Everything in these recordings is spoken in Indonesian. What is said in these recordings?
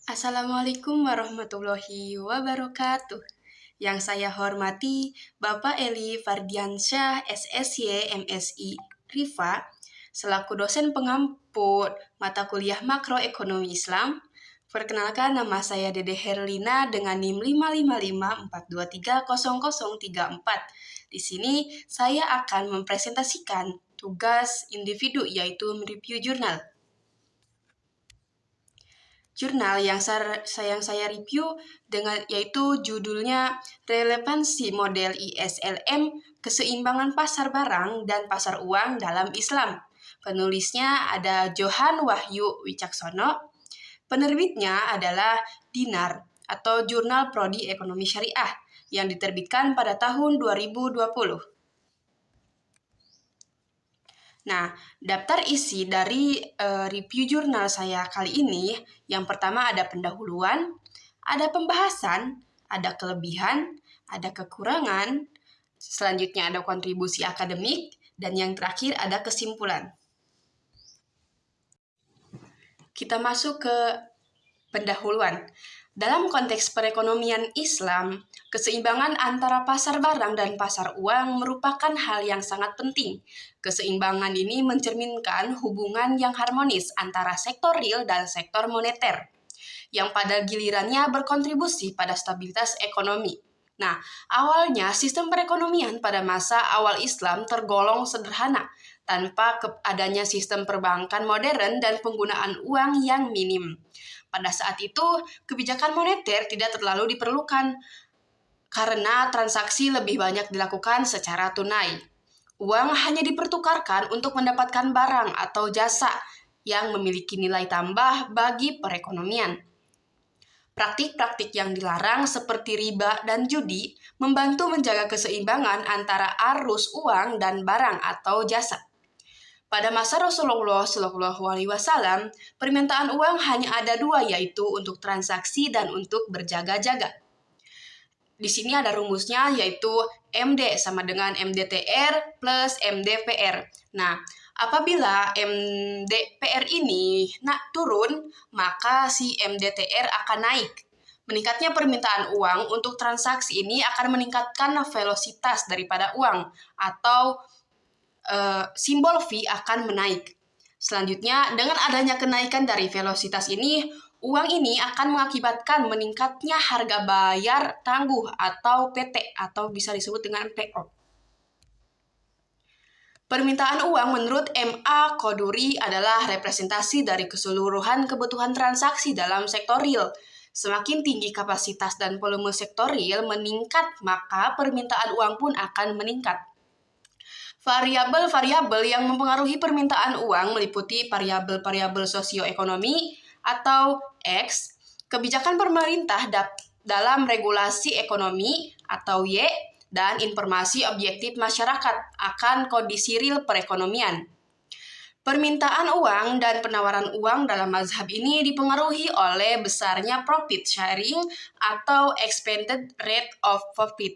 Assalamualaikum warahmatullahi wabarakatuh. Yang saya hormati Bapak Eli Fardiansyah, SSY, MSI, Rifa, selaku dosen pengampu mata kuliah Makroekonomi Islam. Perkenalkan, nama saya Dede Herlina dengan NIM 55542300034. Di sini saya akan mempresentasikan tugas individu, yaitu mereview jurnal. Jurnal yang saya review yaitu judulnya Relevansi Model ISLM Keseimbangan Pasar Barang dan Pasar Uang dalam Islam. Penulisnya ada Johan Wahyu Wicaksono. Penerbitnya adalah Dinar atau Jurnal Prodi Ekonomi Syariah yang diterbitkan pada tahun 2020. Nah, daftar isi dari review jurnal saya kali ini, yang pertama ada pendahuluan, ada pembahasan, ada kelebihan, ada kekurangan, selanjutnya ada kontribusi akademik, dan yang terakhir ada kesimpulan. Kita masuk ke pendahuluan. Dalam konteks perekonomian Islam, keseimbangan antara pasar barang dan pasar uang merupakan hal yang sangat penting. Keseimbangan ini mencerminkan hubungan yang harmonis antara sektor real dan sektor moneter, yang pada gilirannya berkontribusi pada stabilitas ekonomi. Nah, awalnya sistem perekonomian pada masa awal Islam tergolong sederhana, tanpa adanya sistem perbankan modern dan penggunaan uang yang minim. Pada saat itu, kebijakan moneter tidak terlalu diperlukan karena transaksi lebih banyak dilakukan secara tunai. Uang hanya dipertukarkan untuk mendapatkan barang atau jasa yang memiliki nilai tambah bagi perekonomian. Praktik-praktik yang dilarang seperti riba dan judi membantu menjaga keseimbangan antara arus uang dan barang atau jasa. Pada masa Rasulullah SAW, permintaan uang hanya ada dua, yaitu untuk transaksi dan untuk berjaga-jaga. Di sini ada rumusnya, yaitu MD sama dengan MDTR plus MDPR. Nah, apabila MDPR ini turun, maka si MDTR akan naik. Meningkatnya permintaan uang untuk transaksi ini akan meningkatkan velositas daripada uang, atau simbol V akan menaik. Selanjutnya, dengan adanya kenaikan dari velositas ini, uang ini akan mengakibatkan meningkatnya harga bayar tangguh atau PT, atau bisa disebut dengan PO. Permintaan uang menurut M.A. Qoduri adalah representasi dari keseluruhan kebutuhan transaksi dalam sektor real. Semakin tinggi kapasitas dan volume sektor real meningkat, maka permintaan uang pun akan meningkat. Variabel-variabel yang mempengaruhi permintaan uang meliputi variabel-variabel sosioekonomi atau X, kebijakan pemerintah dalam regulasi ekonomi atau Y, dan informasi objektif masyarakat akan kondisi real perekonomian. Permintaan uang dan penawaran uang dalam mazhab ini dipengaruhi oleh besarnya profit sharing atau expected rate of profit.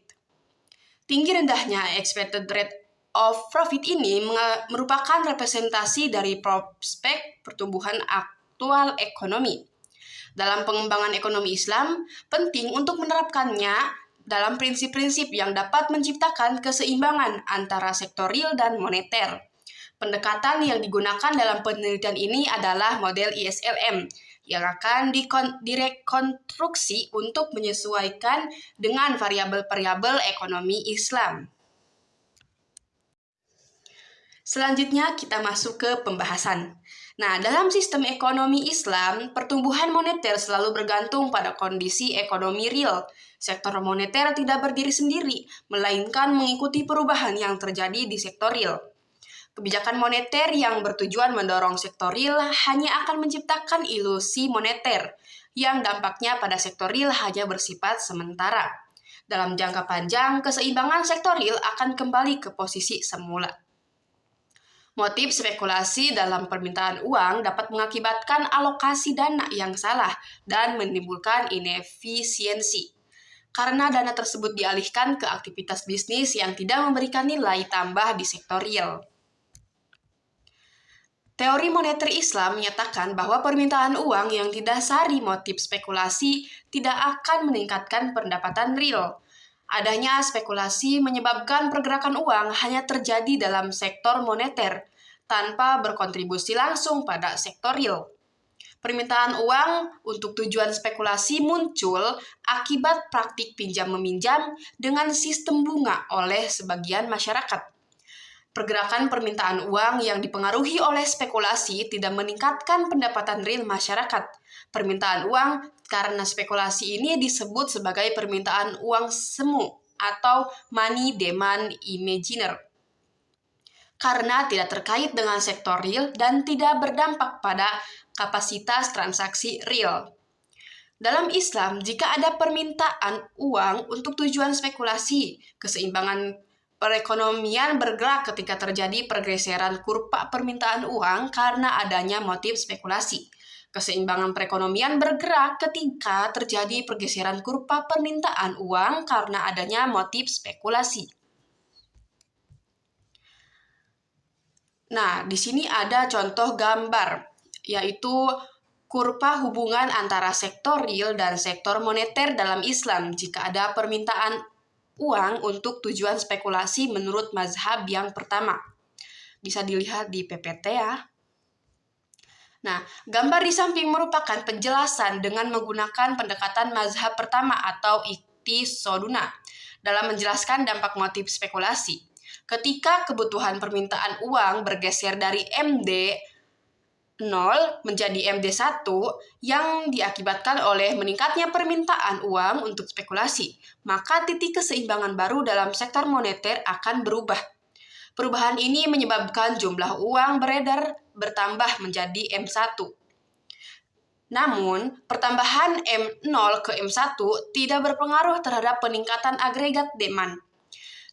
Tinggi rendahnya expected rate of profit ini merupakan representasi dari prospek pertumbuhan aktual ekonomi. Dalam pengembangan ekonomi Islam, penting untuk menerapkannya dalam prinsip-prinsip yang dapat menciptakan keseimbangan antara sektor real dan moneter. Pendekatan yang digunakan dalam penelitian ini adalah model ISLM, yang akan direkonstruksi untuk menyesuaikan dengan variabel-variabel ekonomi Islam. Selanjutnya kita masuk ke pembahasan. Nah, dalam sistem ekonomi Islam, pertumbuhan moneter selalu bergantung pada kondisi ekonomi real. Sektor moneter tidak berdiri sendiri, melainkan mengikuti perubahan yang terjadi di sektor real. Kebijakan moneter yang bertujuan mendorong sektor real hanya akan menciptakan ilusi moneter, yang dampaknya pada sektor real hanya bersifat sementara. Dalam jangka panjang, keseimbangan sektor real akan kembali ke posisi semula. Motif spekulasi dalam permintaan uang dapat mengakibatkan alokasi dana yang salah dan menimbulkan inefisiensi, karena dana tersebut dialihkan ke aktivitas bisnis yang tidak memberikan nilai tambah di sektor real. Teori moneter Islam menyatakan bahwa permintaan uang yang didasari motif spekulasi tidak akan meningkatkan pendapatan real. Adanya spekulasi menyebabkan pergerakan uang hanya terjadi dalam sektor moneter, tanpa berkontribusi langsung pada sektor real. Permintaan uang untuk tujuan spekulasi muncul akibat praktik pinjam-meminjam dengan sistem bunga oleh sebagian masyarakat. Pergerakan permintaan uang yang dipengaruhi oleh spekulasi tidak meningkatkan pendapatan real masyarakat. Permintaan uang karena spekulasi ini disebut sebagai permintaan uang semu atau money demand imaginer. Karena tidak terkait dengan sektor real dan tidak berdampak pada kapasitas transaksi real. Dalam Islam, jika ada permintaan uang untuk tujuan spekulasi, keseimbangan perekonomian bergerak ketika terjadi pergeseran kurva permintaan uang karena adanya motif spekulasi. Keseimbangan perekonomian bergerak ketika terjadi pergeseran kurva permintaan uang karena adanya motif spekulasi. Nah, di sini ada contoh gambar, yaitu kurva hubungan antara sektor real dan sektor moneter dalam Islam jika ada permintaan uang untuk tujuan spekulasi menurut mazhab yang pertama. Bisa dilihat di PPT ya. Nah, gambar di samping merupakan penjelasan dengan menggunakan pendekatan mazhab pertama atau iktisoduna dalam menjelaskan dampak motif spekulasi. Ketika kebutuhan permintaan uang bergeser dari MD 0 menjadi MD1 yang diakibatkan oleh meningkatnya permintaan uang untuk spekulasi, maka titik keseimbangan baru dalam sektor moneter akan berubah. Perubahan ini menyebabkan jumlah uang beredar bertambah menjadi M1. Namun, pertambahan M0 ke M1 tidak berpengaruh terhadap peningkatan agregat demand.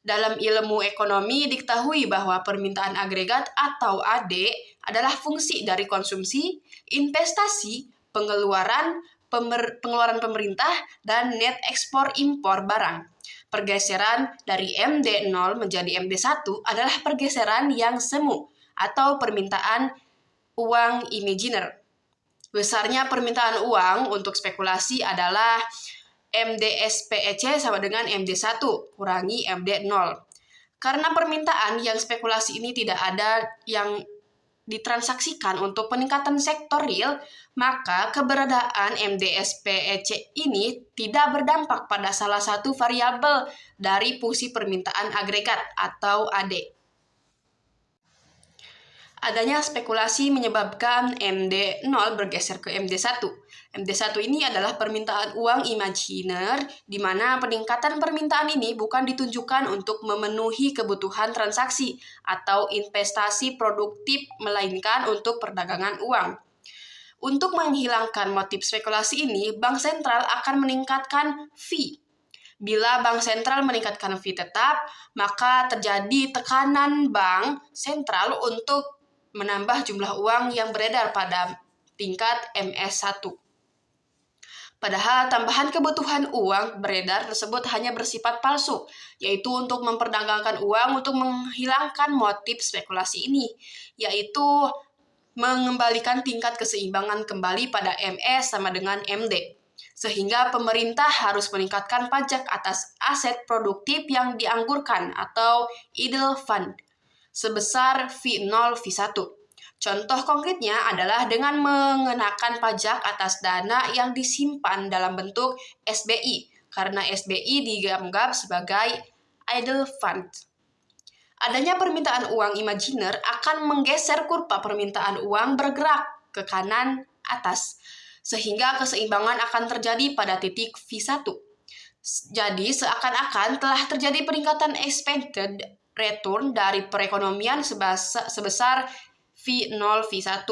Dalam ilmu ekonomi diketahui bahwa permintaan agregat atau AD adalah fungsi dari konsumsi, investasi, pengeluaran pemerintah, dan net ekspor impor barang. Pergeseran dari MD0 menjadi MD1 adalah pergeseran yang semu atau permintaan uang imaginer. Besarnya permintaan uang untuk spekulasi adalah MDSPEC sama dengan MD1 kurangi MD0. Karena permintaan yang spekulasi ini tidak ada yang ditransaksikan untuk peningkatan sektor real, maka keberadaan MDSPEC ini tidak berdampak pada salah satu variabel dari fungsi permintaan agregat atau AD. Adanya spekulasi menyebabkan MD0 bergeser ke MD1. MD1 ini adalah permintaan uang imajiner, di mana peningkatan permintaan ini bukan ditunjukkan untuk memenuhi kebutuhan transaksi atau investasi produktif, melainkan untuk perdagangan uang. Untuk menghilangkan motif spekulasi ini, bank sentral akan meningkatkan fee. Bila bank sentral meningkatkan fee tetap, maka terjadi tekanan bank sentral untuk menambah jumlah uang yang beredar pada tingkat MS1. Padahal tambahan kebutuhan uang beredar tersebut hanya bersifat palsu, yaitu untuk memperdagangkan uang untuk menghilangkan motif spekulasi ini, yaitu mengembalikan tingkat keseimbangan kembali pada MS sama dengan MD. Sehingga pemerintah harus meningkatkan pajak atas aset produktif yang dianggurkan atau idle fund sebesar V0 V1. Contoh konkretnya adalah dengan mengenakan pajak atas dana yang disimpan dalam bentuk SBI, karena SBI dianggap sebagai idle fund. Adanya permintaan uang imajiner akan menggeser kurva permintaan uang bergerak ke kanan atas, sehingga keseimbangan akan terjadi pada titik V1. Jadi seakan-akan telah terjadi peningkatan expected return dari perekonomian sebesar V0 V1.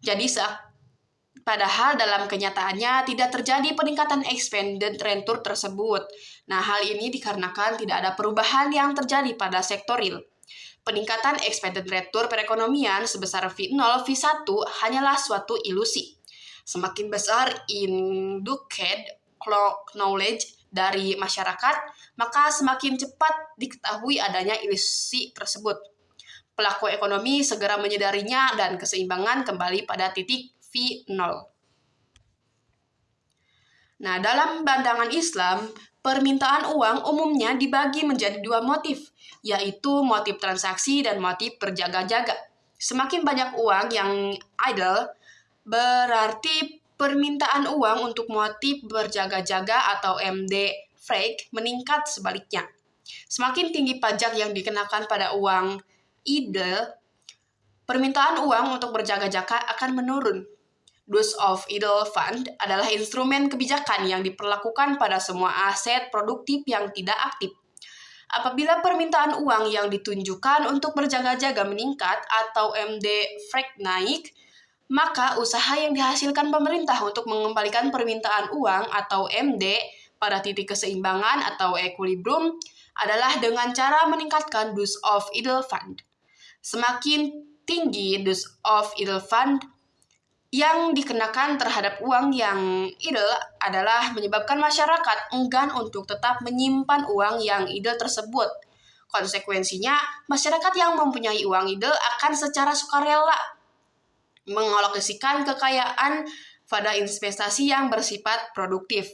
Jadi padahal dalam kenyataannya tidak terjadi peningkatan expected return tersebut. Nah, hal ini dikarenakan tidak ada perubahan yang terjadi pada sektor real. Peningkatan expected return perekonomian sebesar V0 V1 hanyalah suatu ilusi. Semakin besar induced knowledge dari masyarakat, maka semakin cepat diketahui adanya ilusi tersebut. pelaku ekonomi segera menyadarinya dan keseimbangan kembali pada titik V0. Nah, dalam pandangan Islam, permintaan uang umumnya dibagi menjadi dua motif, yaitu motif transaksi dan motif berjaga-jaga. Semakin banyak uang yang idle, berarti permintaan uang untuk motif berjaga-jaga atau MD freak meningkat sebaliknya. Semakin tinggi pajak yang dikenakan pada uang idle, permintaan uang untuk berjaga-jaga akan menurun. Dues of Idle Fund adalah instrumen kebijakan yang diperlakukan pada semua aset produktif yang tidak aktif. Apabila permintaan uang yang ditunjukkan untuk berjaga-jaga meningkat atau MD freak naik, maka usaha yang dihasilkan pemerintah untuk mengembalikan permintaan uang atau MD pada titik keseimbangan atau equilibrium adalah dengan cara meningkatkan Dues of Idle Fund. Semakin tinggi Dues of Idle Fund yang dikenakan terhadap uang yang idle adalah menyebabkan masyarakat enggan untuk tetap menyimpan uang yang idle tersebut. Konsekuensinya, masyarakat yang mempunyai uang idle akan secara sukarela mengalokasikan kekayaan pada investasi yang bersifat produktif.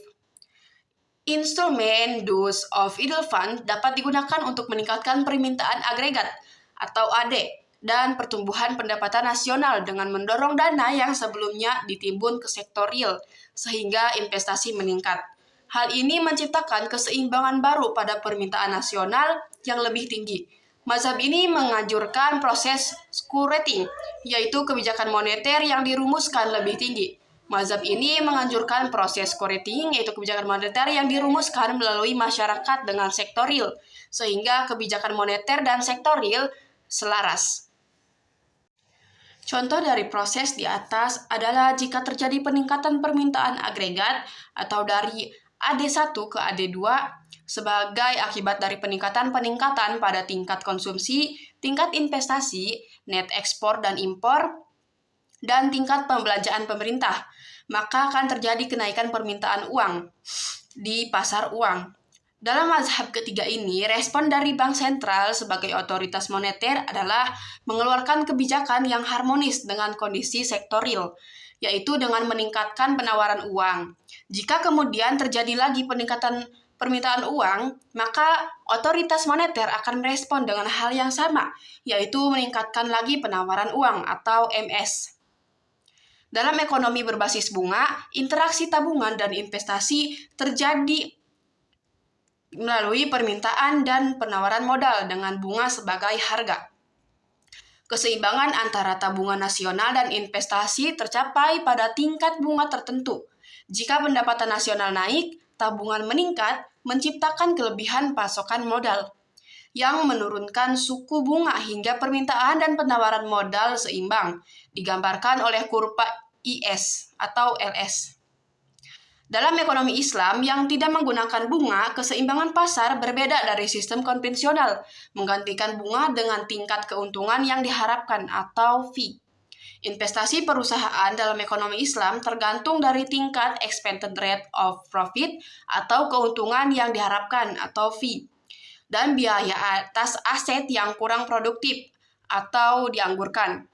Instrumen Dues of Idle Fund dapat digunakan untuk meningkatkan permintaan agregat atau AD dan pertumbuhan pendapatan nasional dengan mendorong dana yang sebelumnya ditimbun ke sektor real, sehingga investasi meningkat. Hal ini menciptakan keseimbangan baru pada permintaan nasional yang lebih tinggi. Mazhab ini menganjurkan proses skurating, yaitu kebijakan moneter yang dirumuskan lebih tinggi. Mazhab ini menganjurkan proses skurating, yaitu kebijakan moneter yang dirumuskan melalui masyarakat dengan sektor real, sehingga kebijakan moneter dan sektor real selaras. Contoh dari proses di atas adalah jika terjadi peningkatan permintaan agregat atau dari AD1 ke AD2 sebagai akibat dari peningkatan pada tingkat konsumsi, tingkat investasi, net ekspor dan impor, dan tingkat pembelanjaan pemerintah, maka akan terjadi kenaikan permintaan uang di pasar uang. Dalam mazhab ketiga ini, respon dari Bank Sentral sebagai otoritas moneter adalah mengeluarkan kebijakan yang harmonis dengan kondisi sektor real, yaitu dengan meningkatkan penawaran uang. Jika kemudian terjadi lagi peningkatan permintaan uang, maka otoritas moneter akan merespon dengan hal yang sama, yaitu meningkatkan lagi penawaran uang atau MS. Dalam ekonomi berbasis bunga, interaksi tabungan dan investasi terjadi melalui permintaan dan penawaran modal dengan bunga sebagai harga. Keseimbangan antara tabungan nasional dan investasi tercapai pada tingkat bunga tertentu. Jika pendapatan nasional naik, tabungan meningkat, menciptakan kelebihan pasokan modal, yang menurunkan suku bunga hingga permintaan dan penawaran modal seimbang, digambarkan oleh kurva IS atau LS. Dalam ekonomi Islam yang tidak menggunakan bunga, keseimbangan pasar berbeda dari sistem konvensional, menggantikan bunga dengan tingkat keuntungan yang diharapkan atau fee. Investasi perusahaan dalam ekonomi Islam tergantung dari tingkat expected rate of profit atau keuntungan yang diharapkan atau fee, dan biaya atas aset yang kurang produktif atau dianggurkan.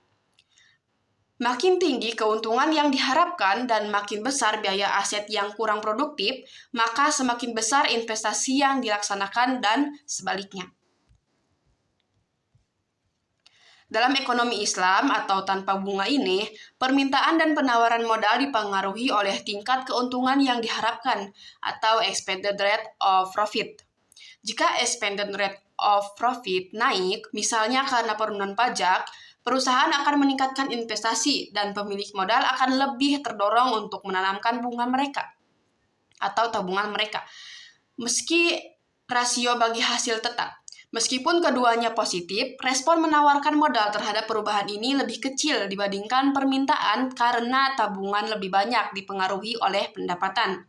Makin tinggi keuntungan yang diharapkan dan makin besar biaya aset yang kurang produktif, maka semakin besar investasi yang dilaksanakan dan sebaliknya. Dalam ekonomi Islam atau tanpa bunga ini, permintaan dan penawaran modal dipengaruhi oleh tingkat keuntungan yang diharapkan atau expected rate of profit. Jika expected rate of profit naik, misalnya karena penurunan pajak, perusahaan akan meningkatkan investasi dan pemilik modal akan lebih terdorong untuk menanamkan bunga mereka atau tabungan mereka. Meski rasio bagi hasil tetap, meskipun keduanya positif, respon menawarkan modal terhadap perubahan ini lebih kecil dibandingkan permintaan karena tabungan lebih banyak dipengaruhi oleh pendapatan.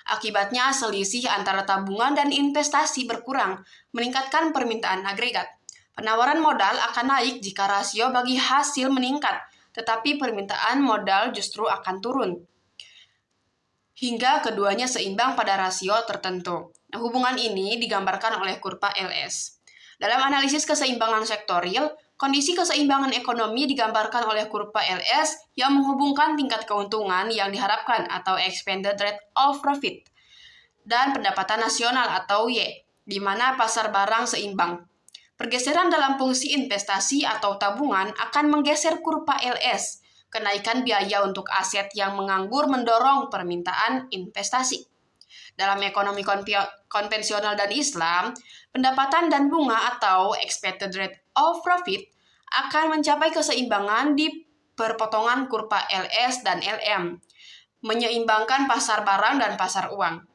Akibatnya, selisih antara tabungan dan investasi berkurang, meningkatkan permintaan agregat. Penawaran modal akan naik jika rasio bagi hasil meningkat, tetapi permintaan modal justru akan turun, hingga keduanya seimbang pada rasio tertentu. Hubungan ini digambarkan oleh kurva LS. Dalam analisis keseimbangan sektor real, Kondisi keseimbangan ekonomi digambarkan oleh kurva LS yang menghubungkan tingkat keuntungan yang diharapkan atau expected rate of profit dan pendapatan nasional atau Y, di mana pasar barang seimbang. Pergeseran dalam fungsi investasi atau tabungan akan menggeser kurva LS. Kenaikan biaya untuk aset yang menganggur mendorong permintaan investasi. Dalam ekonomi konvensional dan Islam, pendapatan dan bunga atau expected rate of profit akan mencapai keseimbangan di perpotongan kurva LS dan LM, menyeimbangkan pasar barang dan pasar uang.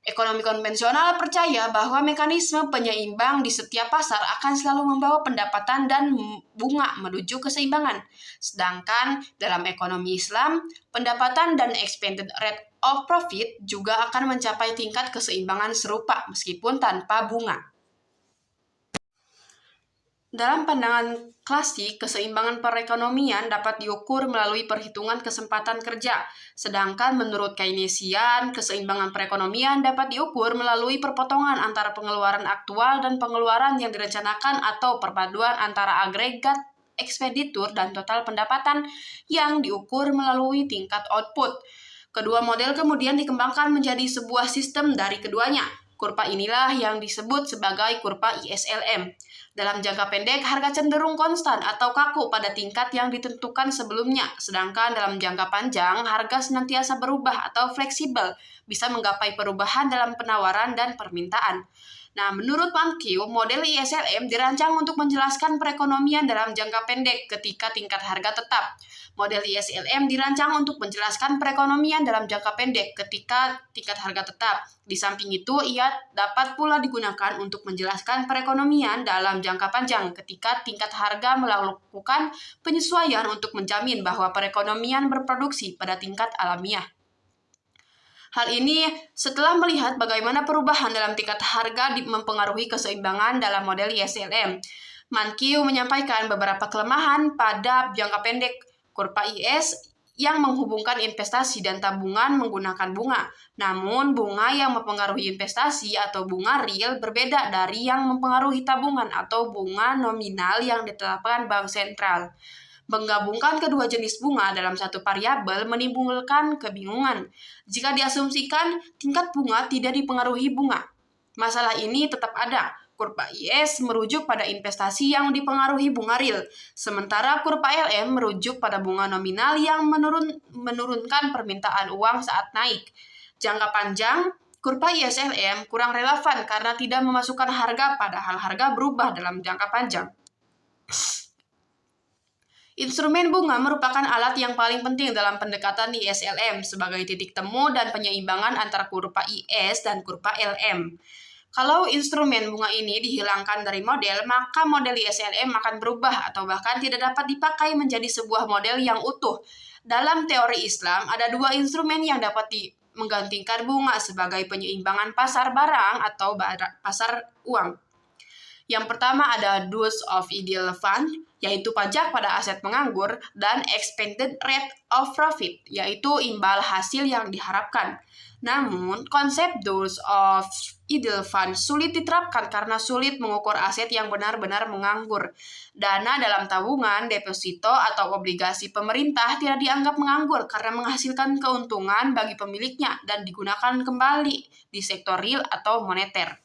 Ekonomi konvensional percaya bahwa mekanisme penyeimbang di setiap pasar akan selalu membawa pendapatan dan bunga menuju keseimbangan. Sedangkan dalam ekonomi Islam, pendapatan dan expected rate of profit juga akan mencapai tingkat keseimbangan serupa meskipun tanpa bunga. Dalam pandangan klasik, keseimbangan perekonomian dapat diukur melalui perhitungan kesempatan kerja, sedangkan menurut Keynesian, keseimbangan perekonomian dapat diukur melalui perpotongan antara pengeluaran aktual dan pengeluaran yang direncanakan atau perpaduan antara agregat ekspenditur dan total pendapatan yang diukur melalui tingkat output. Kedua model kemudian dikembangkan menjadi sebuah sistem dari keduanya. Kurva inilah yang disebut sebagai kurva ISLM. Dalam jangka pendek, harga cenderung konstan atau kaku pada tingkat yang ditentukan sebelumnya, sedangkan dalam jangka panjang, harga senantiasa berubah atau fleksibel, bisa menggapai perubahan dalam penawaran dan permintaan. Nah, menurut Mankiw, model ISLM dirancang untuk menjelaskan perekonomian dalam jangka pendek ketika tingkat harga tetap. Model ISLM dirancang untuk menjelaskan perekonomian dalam jangka pendek ketika tingkat harga tetap. Di samping itu, ia dapat pula digunakan untuk menjelaskan perekonomian dalam jangka panjang ketika tingkat harga melakukan penyesuaian untuk menjamin bahwa perekonomian berproduksi pada tingkat alamiah. Hal ini setelah melihat bagaimana perubahan dalam tingkat harga mempengaruhi keseimbangan dalam model ISLM. Mankiw menyampaikan beberapa kelemahan pada jangka pendek kurva IS yang menghubungkan investasi dan tabungan menggunakan bunga. Namun, bunga yang mempengaruhi investasi atau bunga real berbeda dari yang mempengaruhi tabungan atau bunga nominal yang ditetapkan bank sentral. Menggabungkan kedua jenis bunga dalam satu variabel menimbulkan kebingungan. Jika diasumsikan tingkat bunga tidak dipengaruhi bunga, masalah ini tetap ada. Kurva IS merujuk pada investasi yang dipengaruhi bunga real, sementara kurva LM merujuk pada bunga nominal yang menurunkan permintaan uang saat naik. Jangka panjang, kurva ISLM kurang relevan karena tidak memasukkan harga padahal harga berubah dalam jangka panjang. Instrumen bunga merupakan alat yang paling penting dalam pendekatan ISLM sebagai titik temu dan penyeimbangan antara kurva IS dan kurva LM. Kalau instrumen bunga ini dihilangkan dari model, maka model ISLM akan berubah atau bahkan tidak dapat dipakai menjadi sebuah model yang utuh. Dalam teori Islam, ada dua instrumen yang dapat menggantikan bunga sebagai penyeimbangan pasar barang atau pasar uang. Yang pertama ada Dues of Ideal Fund, yaitu pajak pada aset menganggur, dan Expected Rate of Profit, yaitu imbal hasil yang diharapkan. Namun, konsep Dues of Ideal Fund sulit diterapkan karena sulit mengukur aset yang benar-benar menganggur. Dana dalam tabungan, deposito, atau obligasi pemerintah tidak dianggap menganggur karena menghasilkan keuntungan bagi pemiliknya dan digunakan kembali di sektor real atau moneter.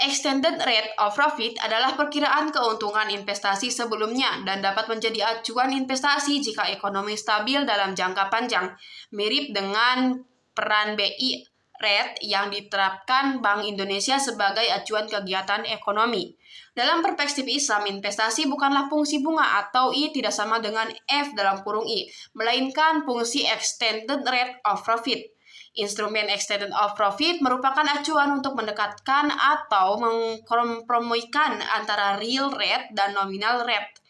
Extended Rate of Profit adalah perkiraan keuntungan investasi sebelumnya dan dapat menjadi acuan investasi jika ekonomi stabil dalam jangka panjang, mirip dengan peran BI Rate yang diterapkan Bank Indonesia sebagai acuan kegiatan ekonomi. Dalam perspektif Islam, investasi bukanlah fungsi bunga atau I tidak sama dengan F dalam kurung I, melainkan fungsi Extended Rate of Profit. Instrumen Extended of Profit merupakan acuan untuk mendekatkan atau mengkompromikan antara real rate dan nominal rate.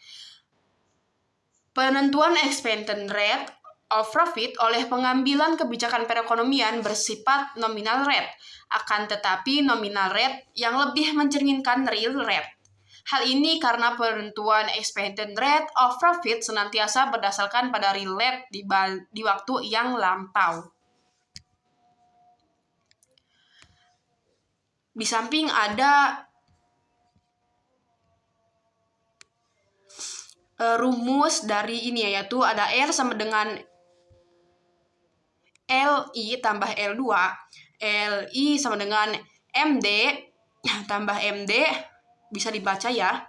Penentuan Extended Rate of Profit oleh pengambilan kebijakan perekonomian bersifat nominal rate, akan tetapi nominal rate yang lebih mencerminkan real rate. Hal ini karena penentuan Expected Rate of Profit senantiasa berdasarkan pada real rate di waktu yang lampau. Di samping ada rumus dari ini yaitu ada R sama dengan LI tambah L2, LI sama dengan MD tambah MD, bisa dibaca ya.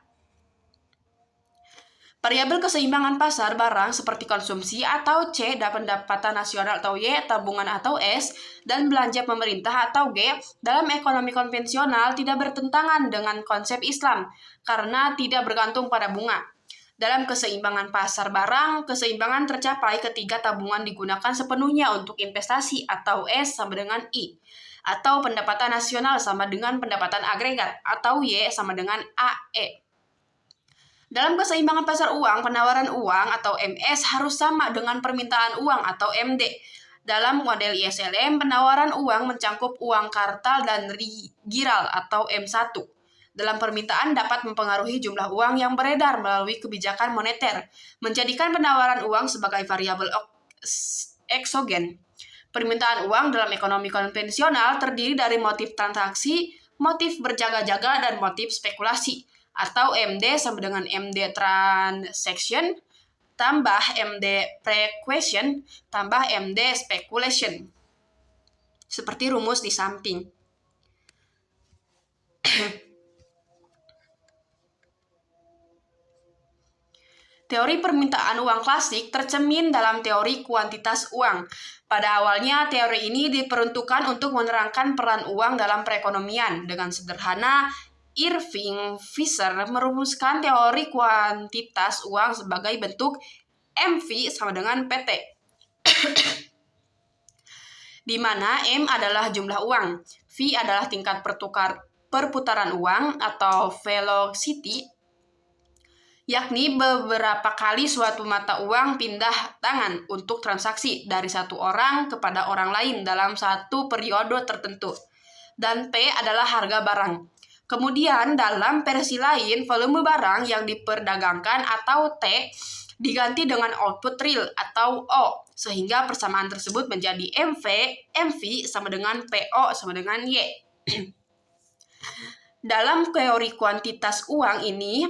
Variabel keseimbangan pasar barang seperti konsumsi atau C, dan pendapatan nasional atau Y, tabungan atau S, dan belanja pemerintah atau G, dalam ekonomi konvensional tidak bertentangan dengan konsep Islam karena tidak bergantung pada bunga. Dalam keseimbangan pasar barang, keseimbangan tercapai ketika tabungan digunakan sepenuhnya untuk investasi atau S sama dengan I, atau pendapatan nasional sama dengan pendapatan agregat atau Y sama dengan AE. Dalam keseimbangan pasar uang, penawaran uang atau MS harus sama dengan permintaan uang atau MD. Dalam model ISLM, penawaran uang mencangkup uang kartal dan giral atau M1. Dalam permintaan dapat mempengaruhi jumlah uang yang beredar melalui kebijakan moneter, menjadikan penawaran uang sebagai variabel eksogen. Permintaan uang dalam ekonomi konvensional terdiri dari motif transaksi, motif berjaga-jaga, dan motif spekulasi, atau MD sama dengan MD transaction tambah MD pre-question tambah MD speculation. Seperti rumus di samping. Teori permintaan uang klasik tercermin dalam teori kuantitas uang. Pada awalnya, teori ini diperuntukkan untuk menerangkan peran uang dalam perekonomian. Dengan sederhana, Irving Fisher merumuskan teori kuantitas uang sebagai bentuk MV sama dengan PT, di mana M adalah jumlah uang, V adalah tingkat perputaran uang atau velocity, yakni beberapa kali suatu mata uang pindah tangan untuk transaksi dari satu orang kepada orang lain dalam satu periode tertentu, dan P adalah harga barang. Kemudian dalam versi lain, volume barang yang diperdagangkan atau T diganti dengan output real atau O, sehingga persamaan tersebut menjadi MV sama dengan PO sama dengan Y. Dalam teori kuantitas uang ini,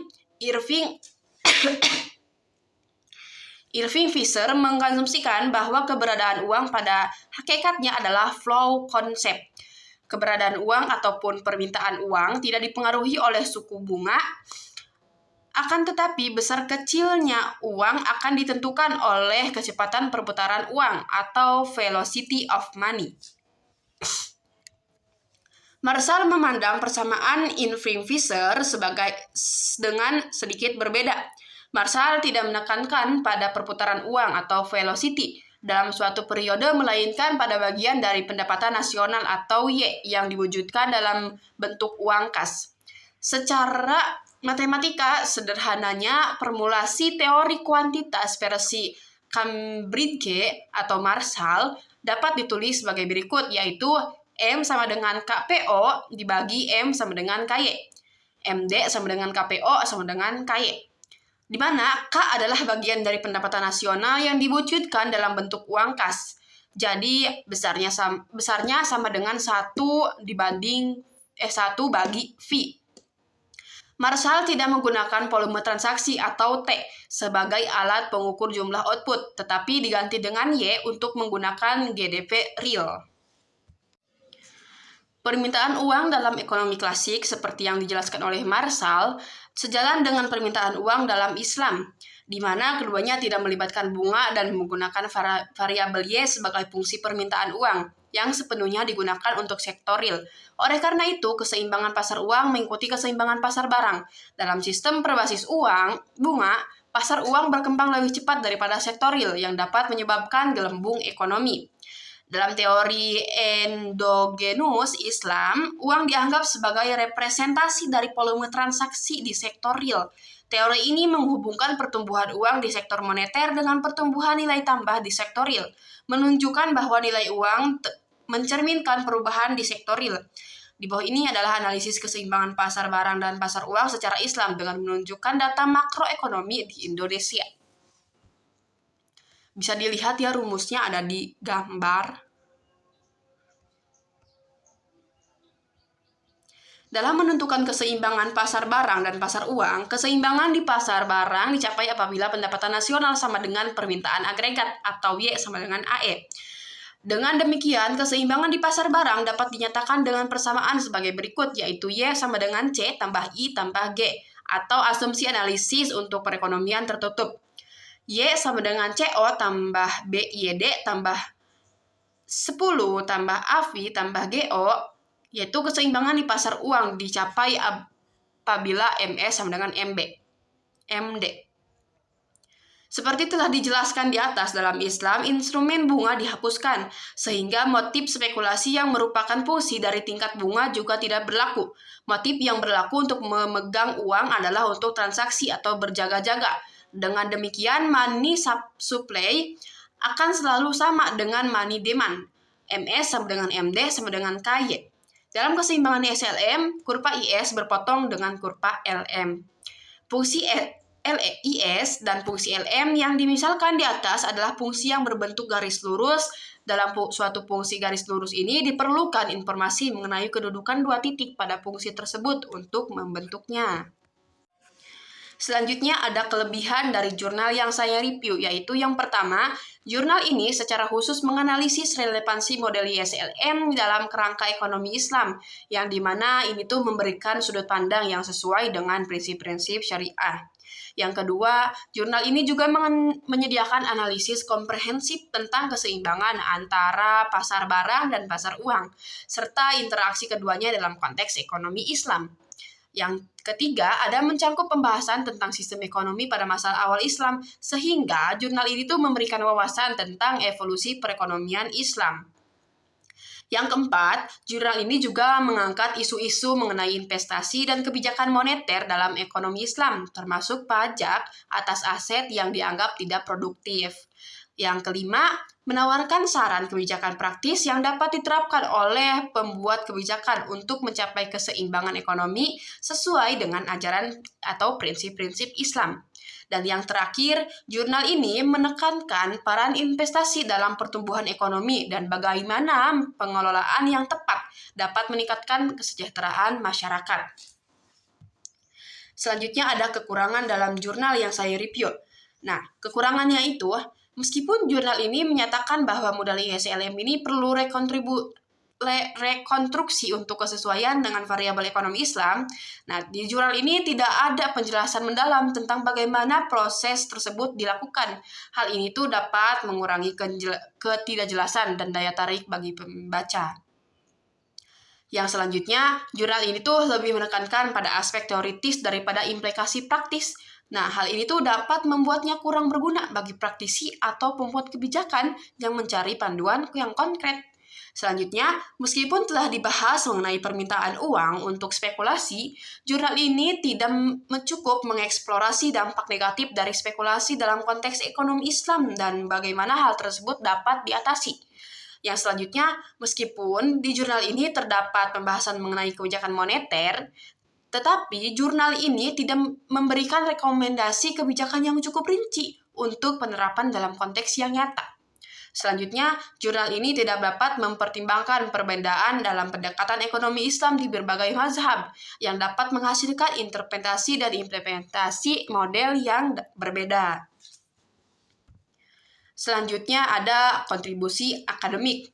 Irving Fisher mengkonsumsikan bahwa keberadaan uang pada hakikatnya adalah flow concept. Keberadaan uang ataupun permintaan uang tidak dipengaruhi oleh suku bunga, akan tetapi besar kecilnya uang akan ditentukan oleh kecepatan perputaran uang atau velocity of money. Marshall memandang persamaan Irving Fisher dengan sedikit berbeda. Marshall tidak menekankan pada perputaran uang atau velocity dalam suatu periode, melainkan pada bagian dari pendapatan nasional atau Y yang diwujudkan dalam bentuk uang kas. Secara matematika, sederhananya formulasi teori kuantitas versi Cambridge atau Marshall dapat ditulis sebagai berikut, yaitu M sama dengan KPO dibagi M sama dengan KY. MD sama dengan KPO sama dengan KY. Di mana K adalah bagian dari pendapatan nasional yang diwujudkan dalam bentuk uang kas. Jadi besarnya sama dengan 1 bagi V. Marshall tidak menggunakan volume transaksi atau T sebagai alat pengukur jumlah output, tetapi diganti dengan Y untuk menggunakan GDP real. Permintaan uang dalam ekonomi klasik seperti yang dijelaskan oleh Marshall sejalan dengan permintaan uang dalam Islam, di mana keduanya tidak melibatkan bunga dan menggunakan variabel Y sebagai fungsi permintaan uang yang sepenuhnya digunakan untuk sektor real. Oleh karena itu, keseimbangan pasar uang mengikuti keseimbangan pasar barang. Dalam sistem berbasis bunga, pasar uang berkembang lebih cepat daripada sektor real yang dapat menyebabkan gelembung ekonomi. Dalam teori endogenus Islam, uang dianggap sebagai representasi dari volume transaksi di sektor real. Teori ini menghubungkan pertumbuhan uang di sektor moneter dengan pertumbuhan nilai tambah di sektor real, menunjukkan bahwa nilai uang mencerminkan perubahan di sektor real. Di bawah ini adalah analisis keseimbangan pasar barang dan pasar uang secara Islam dengan menunjukkan data makroekonomi di Indonesia. Bisa dilihat ya, rumusnya ada di gambar. Dalam menentukan keseimbangan pasar barang dan pasar uang, keseimbangan di pasar barang dicapai apabila pendapatan nasional sama dengan permintaan agregat atau Y sama dengan AE. Dengan demikian, keseimbangan di pasar barang dapat dinyatakan dengan persamaan sebagai berikut, yaitu Y sama dengan C tambah I tambah G, atau asumsi analisis untuk perekonomian tertutup. Y sama dengan CO tambah BYD tambah 10 tambah AVI tambah GO, yaitu keseimbangan di pasar uang dicapai apabila MS sama dengan MD. Seperti telah dijelaskan di atas, dalam Islam, instrumen bunga dihapuskan, sehingga motif spekulasi yang merupakan fungsi dari tingkat bunga juga tidak berlaku. Motif yang berlaku untuk memegang uang adalah untuk transaksi atau berjaga-jaga. Dengan demikian, money supply akan selalu sama dengan money demand. MS sama dengan MD sama dengan KY. Dalam keseimbangan SLM, kurva IS berpotong dengan kurva LM. Fungsi IS dan fungsi LM yang dimisalkan di atas adalah fungsi yang berbentuk garis lurus. Dalam suatu fungsi garis lurus ini diperlukan informasi mengenai kedudukan dua titik pada fungsi tersebut untuk membentuknya. Selanjutnya ada kelebihan dari jurnal yang saya review, yaitu yang pertama, jurnal ini secara khusus menganalisis relevansi model ISLM dalam kerangka ekonomi Islam, yang dimana ini tuh memberikan sudut pandang yang sesuai dengan prinsip-prinsip syariah. Yang kedua, jurnal ini juga menyediakan analisis komprehensif tentang keseimbangan antara pasar barang dan pasar uang, serta interaksi keduanya dalam konteks ekonomi Islam. Yang ketiga, ada mencangkup pembahasan tentang sistem ekonomi pada masa awal Islam, sehingga jurnal ini tuh memberikan wawasan tentang evolusi perekonomian Islam. Yang keempat, jurnal ini juga mengangkat isu-isu mengenai investasi dan kebijakan moneter dalam ekonomi Islam, termasuk pajak atas aset yang dianggap tidak produktif. Yang kelima, menawarkan saran kebijakan praktis yang dapat diterapkan oleh pembuat kebijakan untuk mencapai keseimbangan ekonomi sesuai dengan ajaran atau prinsip-prinsip Islam. Dan yang terakhir, jurnal ini menekankan peran investasi dalam pertumbuhan ekonomi dan bagaimana pengelolaan yang tepat dapat meningkatkan kesejahteraan masyarakat. Selanjutnya ada kekurangan dalam jurnal yang saya review. Nah, kekurangannya itu, meskipun jurnal ini menyatakan bahwa modal ISLM ini perlu rekonstruksi untuk kesesuaian dengan variabel ekonomi Islam, nah di jurnal ini tidak ada penjelasan mendalam tentang bagaimana proses tersebut dilakukan. Hal ini tuh dapat mengurangi ketidakjelasan dan daya tarik bagi pembaca. Yang selanjutnya, jurnal ini tuh lebih menekankan pada aspek teoritis daripada implikasi praktis. Nah, hal ini tuh dapat membuatnya kurang berguna bagi praktisi atau pembuat kebijakan yang mencari panduan yang konkret. Selanjutnya, meskipun telah dibahas mengenai permintaan uang untuk spekulasi, jurnal ini tidak cukup mengeksplorasi dampak negatif dari spekulasi dalam konteks ekonomi Islam dan bagaimana hal tersebut dapat diatasi. Yang selanjutnya, meskipun di jurnal ini terdapat pembahasan mengenai kebijakan moneter, tetapi jurnal ini tidak memberikan rekomendasi kebijakan yang cukup rinci untuk penerapan dalam konteks yang nyata. Selanjutnya, jurnal ini tidak dapat mempertimbangkan perbedaan dalam pendekatan ekonomi Islam di berbagai mazhab yang dapat menghasilkan interpretasi dan implementasi model yang berbeda. Selanjutnya ada kontribusi akademik.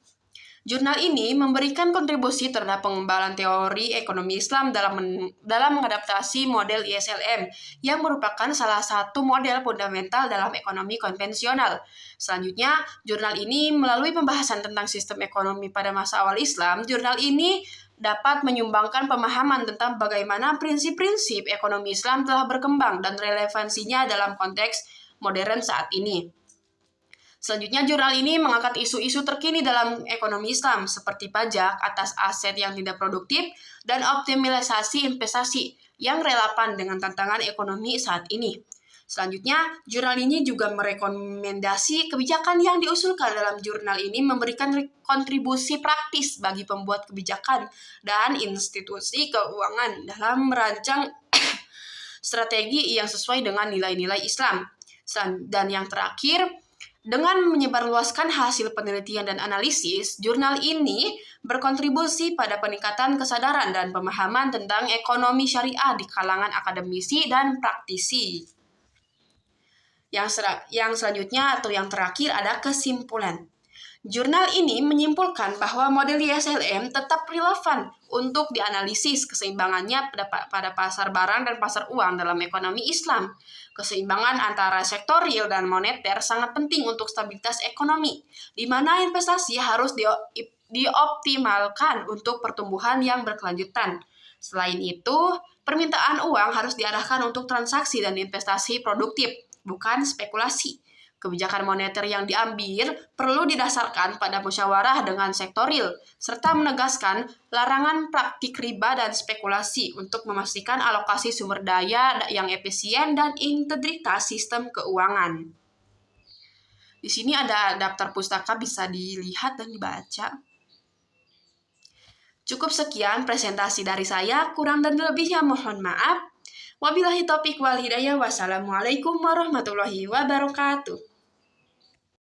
Jurnal ini memberikan kontribusi terhadap pengembangan teori ekonomi Islam dalam mengadaptasi model ISLM yang merupakan salah satu model fundamental dalam ekonomi konvensional. Selanjutnya, jurnal ini melalui pembahasan tentang sistem ekonomi pada masa awal Islam, jurnal ini dapat menyumbangkan pemahaman tentang bagaimana prinsip-prinsip ekonomi Islam telah berkembang dan relevansinya dalam konteks modern saat ini. Selanjutnya, jurnal ini mengangkat isu-isu terkini dalam ekonomi Islam seperti pajak atas aset yang tidak produktif dan optimalisasi investasi yang relevan dengan tantangan ekonomi saat ini. Selanjutnya, jurnal ini juga merekomendasi kebijakan yang diusulkan dalam jurnal ini memberikan kontribusi praktis bagi pembuat kebijakan dan institusi keuangan dalam merancang strategi yang sesuai dengan nilai-nilai Islam. Dan yang terakhir, Dengan menyebarluaskan hasil penelitian dan analisis, jurnal ini berkontribusi pada peningkatan kesadaran dan pemahaman tentang ekonomi syariah di kalangan akademisi dan praktisi. Yang selanjutnya atau yang terakhir ada kesimpulan. Jurnal ini menyimpulkan bahwa model ISLM tetap relevan untuk dianalisis keseimbangannya pada pasar barang dan pasar uang dalam ekonomi Islam. Keseimbangan antara sektor real dan moneter sangat penting untuk stabilitas ekonomi, di mana investasi harus dioptimalkan untuk pertumbuhan yang berkelanjutan. Selain itu, permintaan uang harus diarahkan untuk transaksi dan investasi produktif, bukan spekulasi. Kebijakan moneter yang diambil perlu didasarkan pada musyawarah dengan sektor real, serta menegaskan larangan praktik riba dan spekulasi untuk memastikan alokasi sumber daya yang efisien dan integritas sistem keuangan. Di sini ada daftar pustaka, bisa dilihat dan dibaca. Cukup sekian presentasi dari saya, kurang dan lebihnya mohon maaf. Wabillahi taufiq wal hidayah. Wassalamualaikum warahmatullahi wabarakatuh.